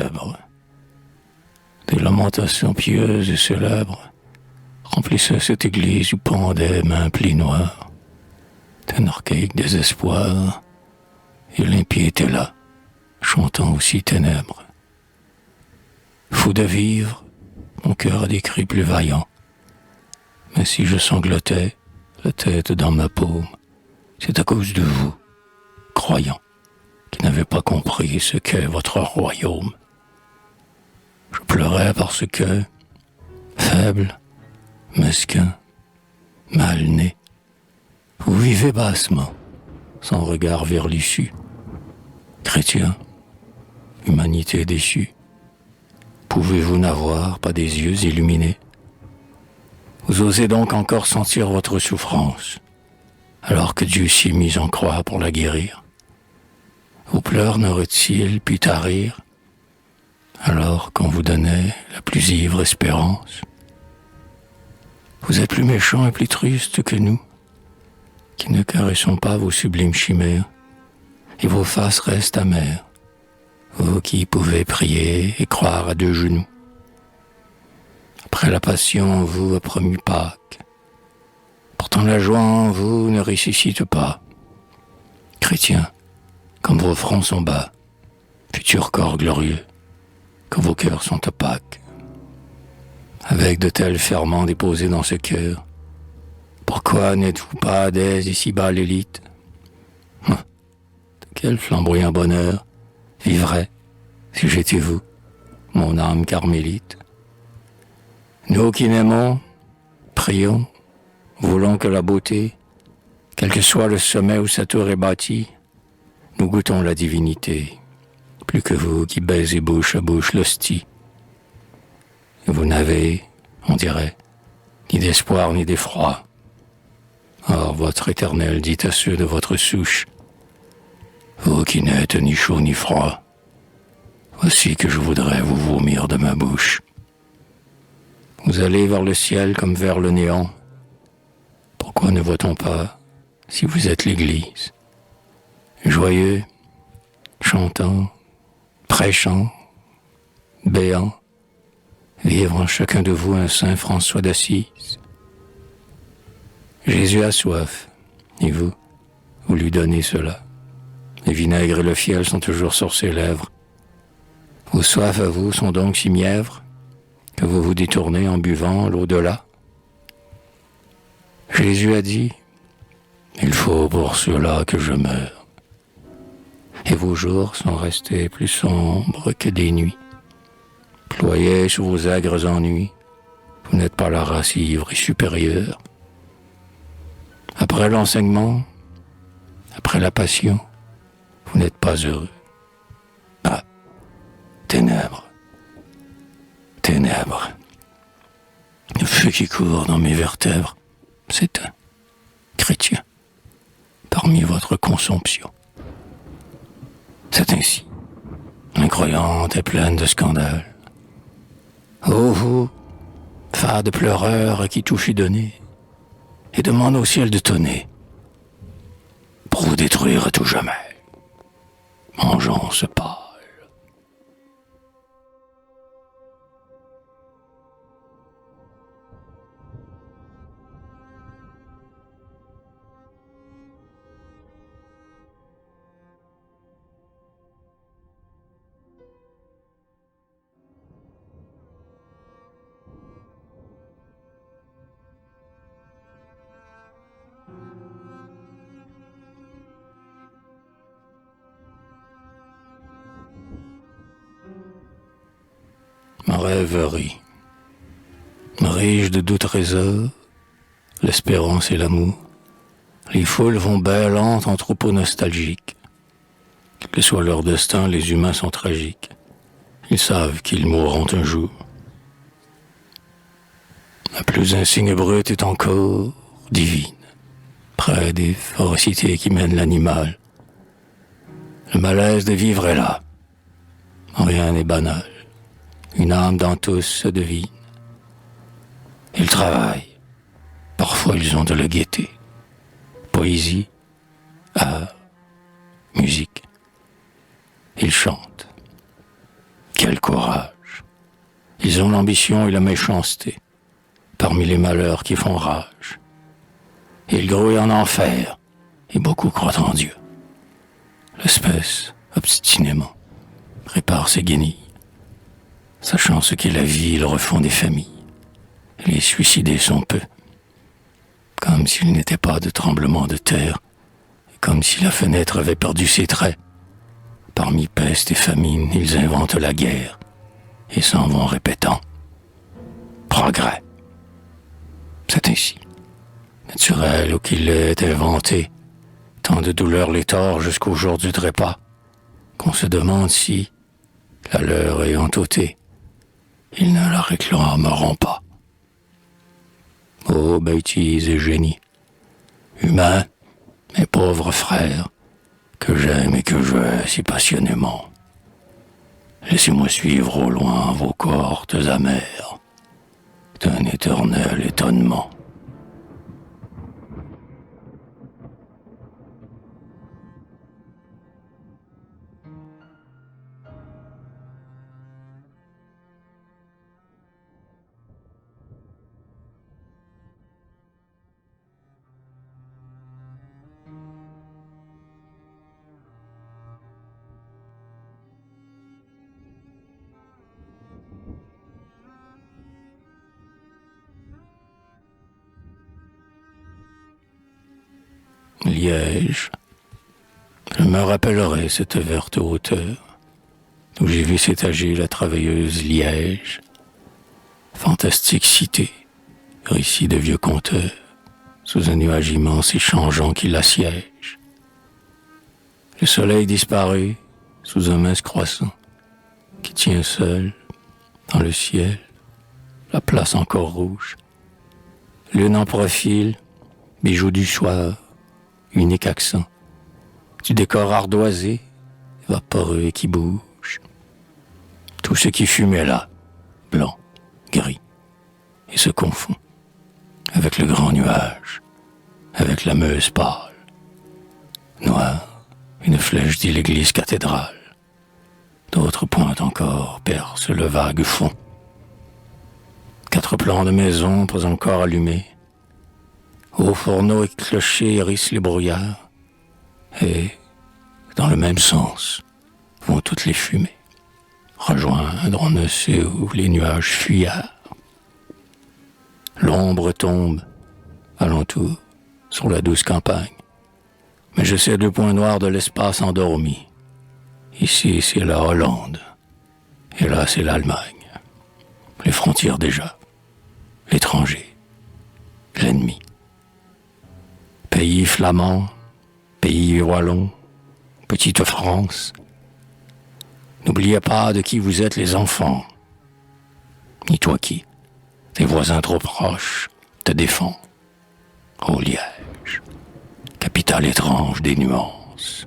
funèbre. Des lamentations pieuses et célèbres remplissaient cette église où pendaient mains plis noirs, d'un archaïque désespoir, et l'impie était là, chantant aussi ténèbres. Fou de vivre, mon cœur a des cris plus vaillants, mais si je sanglotais, la tête dans ma paume, c'est à cause de vous, croyants, qui n'avez pas compris ce qu'est votre royaume. Je pleurais parce que, faible, mesquin, mal né, vous vivez bassement, sans regard vers l'issue. Chrétien, humanité déchue, pouvez-vous n'avoir pas des yeux illuminés? Vous osez donc encore sentir votre souffrance, alors que Dieu s'y mis en croix pour la guérir. Vos pleurs n'auraient-ils pu tarir, alors qu'on vous donnait la plus ivre espérance? Vous êtes plus méchants et plus tristes que nous, qui ne caressons pas vos sublimes chimères, et vos faces restent amères, vous qui pouvez prier et croire à deux genoux. Après la passion, on vous a promis Pâques. Pourtant la joie en vous ne ressuscite pas. Chrétiens, comme vos fronts sont bas, futurs corps glorieux, que vos cœurs sont opaques. Avec de tels ferments déposés dans ce cœur, pourquoi n'êtes-vous pas dès ici-bas l'élite? De quel flamboyant bonheur vivrait, si j'étais vous, mon âme carmélite? Nous qui n'aimons, prions, voulons que la beauté, quel que soit le sommet où sa tour est bâtie, nous goûtons la divinité, plus que vous qui baisez bouche à bouche l'hostie. Et vous n'avez, on dirait, ni d'espoir ni d'effroi. Or votre Éternel dit à ceux de votre souche, vous qui n'êtes ni chaud ni froid, voici que je voudrais vous vomir de ma bouche. Vous allez vers le ciel comme vers le néant. Pourquoi ne voit-on pas, si vous êtes l'Église, joyeux, chantant, prêchant, béant, vivre en chacun de vous un saint François d'Assise? Jésus a soif, et vous lui donnez cela. Le vinaigre et le fiel sont toujours sur ses lèvres. Vos soifs à vous sont donc si mièvres que vous vous détournez en buvant l'au-delà. Jésus a dit, il faut pour cela que je meure. Et vos jours sont restés plus sombres que des nuits. Ployés sous vos aigres ennuis, vous n'êtes pas la race ivre et supérieure. Après l'enseignement, après la passion, vous n'êtes pas heureux. Ah, ténèbres, ténèbres. Le feu qui court dans mes vertèbres s'éteint, chrétien, parmi votre consomption. C'est ainsi, incroyante et pleine de scandales. Ô vous, fade pleureur à qui tout fut donné, et demande au ciel de tonner, pour vous détruire à tout jamais. Vengeance pâle. Ma rêverie, riche de doux trésors, l'espérance et l'amour, les foules vont bêlantes en troupeaux nostalgiques. Quel que soit leur destin, les humains sont tragiques. Ils savent qu'ils mourront un jour. La plus insigne brute est encore divine, près des férocités qui mènent l'animal. Le malaise de vivre est là. Rien n'est banal. Une âme dans tous se devine. Ils travaillent. Parfois ils ont de la gaieté. Poésie, art, musique. Ils chantent. Quelle courage. Ils ont l'ambition et la méchanceté, parmi les malheurs qui font rage. Ils grouillent en enfer, et beaucoup croient en Dieu. L'espèce, obstinément, prépare ses guenilles. Sachant ce qu'est la vie, ils refont des familles. Et les suicidés sont peu. Comme s'il n'était pas de tremblement de terre, et comme si la fenêtre avait perdu ses traits. Parmi peste et famine, ils inventent la guerre, et s'en vont répétant « Progrès ». C'est ainsi, naturel ou qu'il est inventé, tant de douleurs les tord jusqu'au jour du trépas, qu'on se demande si, la leur ayant ôté, ils ne la réclameront pas. Ô bêtises et génie, humains, mes pauvres frères, que j'aime et que je hais si passionnément, laissez-moi suivre au loin vos cohortes amères d'un éternel étonnement. Liège, je me rappellerai cette verte hauteur où j'ai vu s'étager la travailleuse Liège, fantastique cité, récit de vieux conteurs, sous un nuage immense et changeant qui l'assiège. Le soleil disparaît sous un mince croissant qui tient seul dans le ciel, la place encore rouge. Lune en profil, bijou du soir, unique accent du décor ardoisé, vaporeux et qui bouge. Tout ce qui fumait là, blanc, gris, et se confond avec le grand nuage, avec la Meuse pâle. Noire, une flèche dit l'église cathédrale. D'autres pointes encore percent le vague fond. 4 plans de maisons pas encore allumés. Aux fourneaux et clochers hérissent les brouillards. Et, dans le même sens, vont toutes les fumées, rejoindre on ne sait où les nuages fuyards. L'ombre tombe, alentour, sur la douce campagne. Mais je sais 2 points noirs de l'espace endormi. Ici, c'est la Hollande. Et là, c'est l'Allemagne. Les frontières déjà. L'étranger. L'ennemi. Pays flamand, pays wallon, petite France. N'oubliez pas de qui vous êtes les enfants. Ni toi qui, tes voisins trop proches, te défend. Ô Liège, capitale étrange des nuances.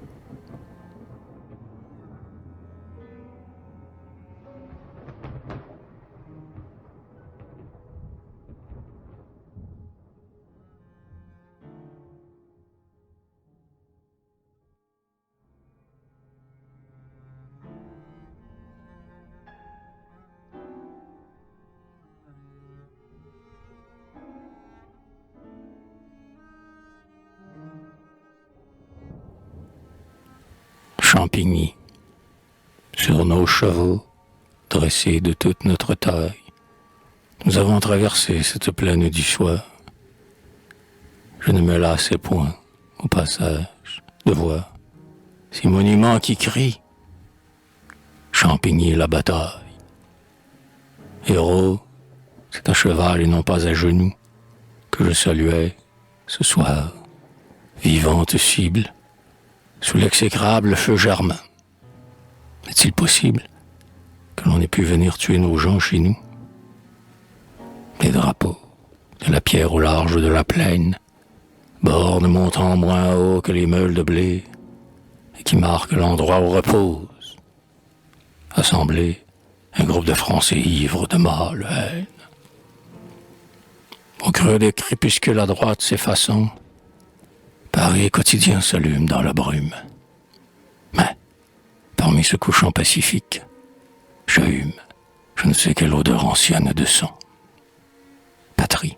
Champigny, sur nos chevaux, dressés de toute notre taille, nous avons traversé cette plaine du soir. Je ne me lassais point, au passage, de voir ces monuments qui crient Champigny la bataille. Héros, c'est à cheval et non pas à genoux que je saluais ce soir, vivante cible, sous l'exécrable feu germain. Est-il possible que l'on ait pu venir tuer nos gens chez nous? Les drapeaux, de la pierre au large de la plaine, bornes montant moins haut que les meules de blé, et qui marquent l'endroit où repose, assemblés, un groupe de Français ivres de mâle haine. Au creux des crépuscules à droite s'effaçant, Paris quotidien s'allume dans la brume. Mais, parmi ce couchant pacifique, je hume je ne sais quelle odeur ancienne de sang. Patrie,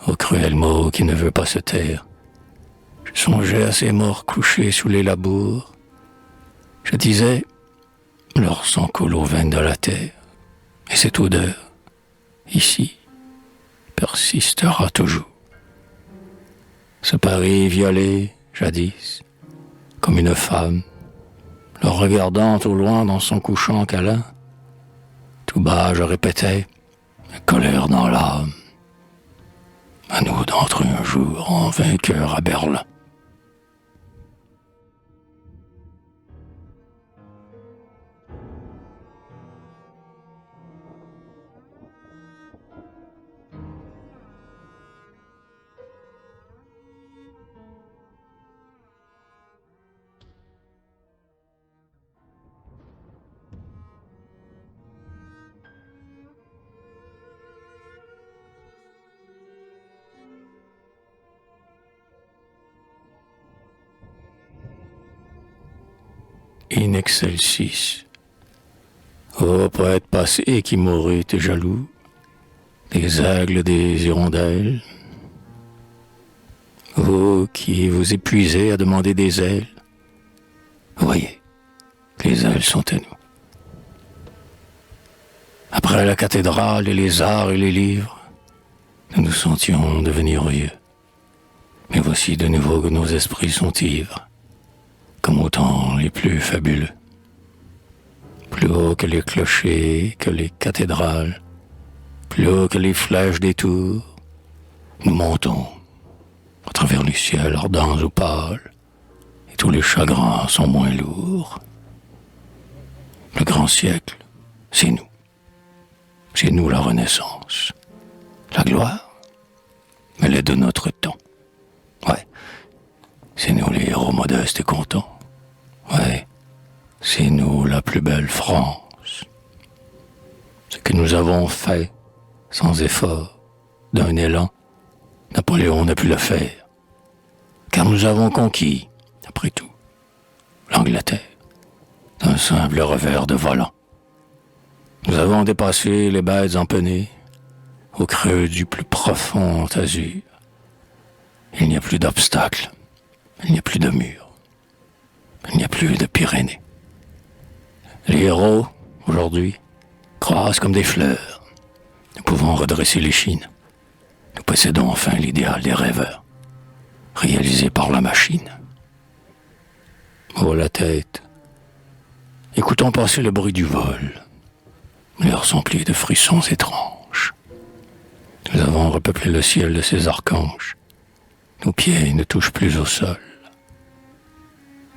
au cruel mot qui ne veut pas se taire. Je songeais à ces morts couchés sous les labours. Je disais, leur sang coule aux veines de la terre. Et cette odeur, ici, persistera toujours. Ce Paris violé, jadis, comme une femme, le regardant au loin dans son couchant câlin, tout bas je répétais, colère dans l'âme, à nous d'entrer un jour en vainqueur à Berlin. In excelsis. Ô poète passé qui mourut et jaloux, des aigles, des hirondelles. Ô qui vous épuisez à demander des ailes, voyez, les ailes sont à nous. Après la cathédrale et les arts et les livres, nous nous sentions devenir vieux. Mais voici de nouveau que nos esprits sont ivres, comme au temps les plus fabuleux. Plus haut que les clochers, que les cathédrales, plus haut que les flèches des tours, nous montons à travers les ciels ardents ou pâles, et tous les chagrins sont moins lourds. Le grand siècle, c'est nous. C'est nous la Renaissance. La gloire, elle est de notre temps. Ouais, c'est nous les héros modestes et contents. Ouais, c'est nous la plus belle France. Ce que nous avons fait, sans effort, d'un élan, Napoléon n'a pu le faire. Car nous avons conquis, après tout, l'Angleterre, d'un simple revers de volant. Nous avons dépassé les bêtes empennées, au creux du plus profond azur. Il n'y a plus d'obstacles, il n'y a plus de murs, il n'y a plus de Pyrénées. Les héros, aujourd'hui, croissent comme des fleurs. Nous pouvons redresser l'échine. Nous possédons enfin l'idéal des rêveurs, réalisé par la machine. Oh la tête, écoutons passer le bruit du vol. L'air s'emplit de frissons étranges. Nous avons repeuplé le ciel de ces archanges. Nos pieds ne touchent plus au sol.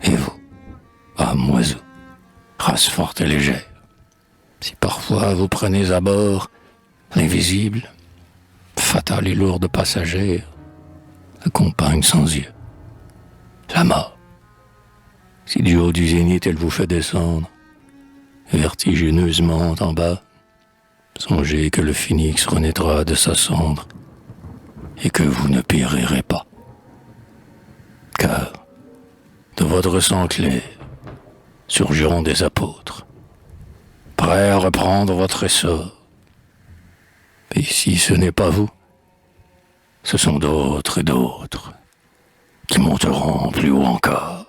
Et vous, âme oiseau, race forte et légère, si parfois vous prenez à bord l'invisible, fatale et lourde passagère, accompagne sans yeux la mort. Si du haut du zénith elle vous fait descendre vertigineusement en bas, songez que le phénix renaîtra de sa cendre et que vous ne périrez pas. Car de votre sang clair surgiront des apôtres, prêts à reprendre votre essor. Et si ce n'est pas vous, ce sont d'autres et d'autres qui monteront plus haut encore.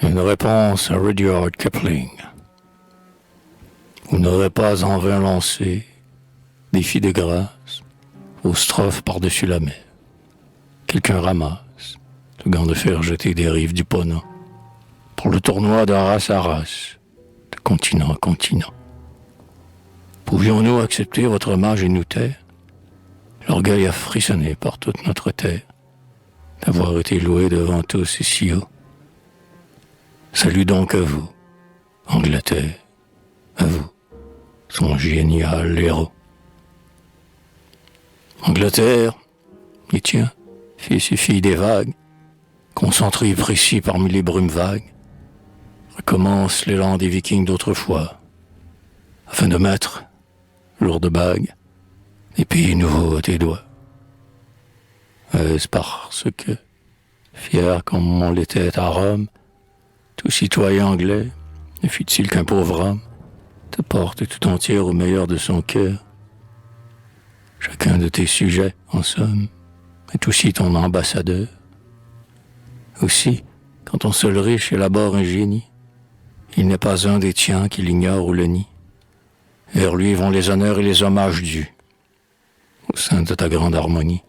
Une réponse à Rudyard Kipling. Vous n'aurez pas en vain lancé défi de grâce aux strophes par-dessus la mer. Quelqu'un ramasse le gant de fer jeté des rives du Ponant pour le tournoi de race à race, de continent à continent. Pouvions-nous accepter votre hommage et nous taire? L'orgueil a frissonné par toute notre terre d'avoir été loué devant tous et si haut. Salut donc à vous, Angleterre, à vous, son génial héros. Angleterre, et tiens, fils et filles des vagues, concentrés et précis parmi les brumes vagues, recommence l'élan des vikings d'autrefois, afin de mettre, lourde bague, des pays nouveaux à tes doigts. Est-ce parce que, fier comme on l'était à Rome, tout citoyen anglais, ne fut-il qu'un pauvre homme, te porte tout entière au meilleur de son cœur? Chacun de tes sujets, en somme, est aussi ton ambassadeur. Aussi, quand ton seul riche élabore un génie, il n'est pas un des tiens qui l'ignore ou le nie. Vers lui vont les honneurs et les hommages dus. Au sein de ta grande harmonie,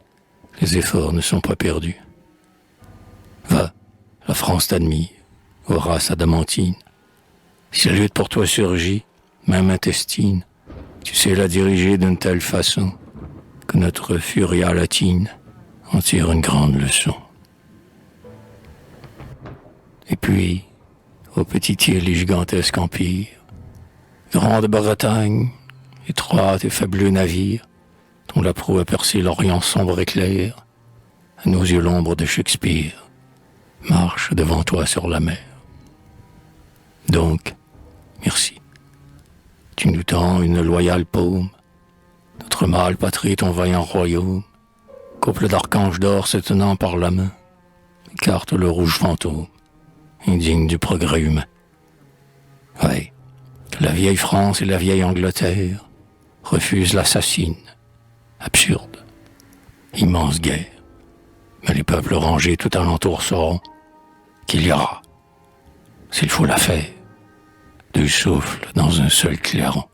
les efforts ne sont pas perdus. Va, la France t'admire, ô race adamantine. Si la lutte pour toi surgit, même intestine, tu sais la diriger d'une telle façon que notre furia latine en tire une grande leçon. Et puis, ô petite île et gigantesque empire, grande Bretagne, étroite et fabuleux navire, dont la proue a percé l'Orient sombre et clair, à nos yeux l'ombre de Shakespeare marche devant toi sur la mer. Donc, merci. Tu nous tends une loyale paume, notre mâle patrie ton vaillant royaume, couple d'archanges d'or se tenant par la main, écarte le rouge fantôme, indigne du progrès humain. Ouais, que la vieille France et la vieille Angleterre refusent l'assassine, absurde, immense guerre. Mais les peuples rangés tout alentour sauront qu'il y aura, s'il faut la faire, deux souffles dans un seul clairon.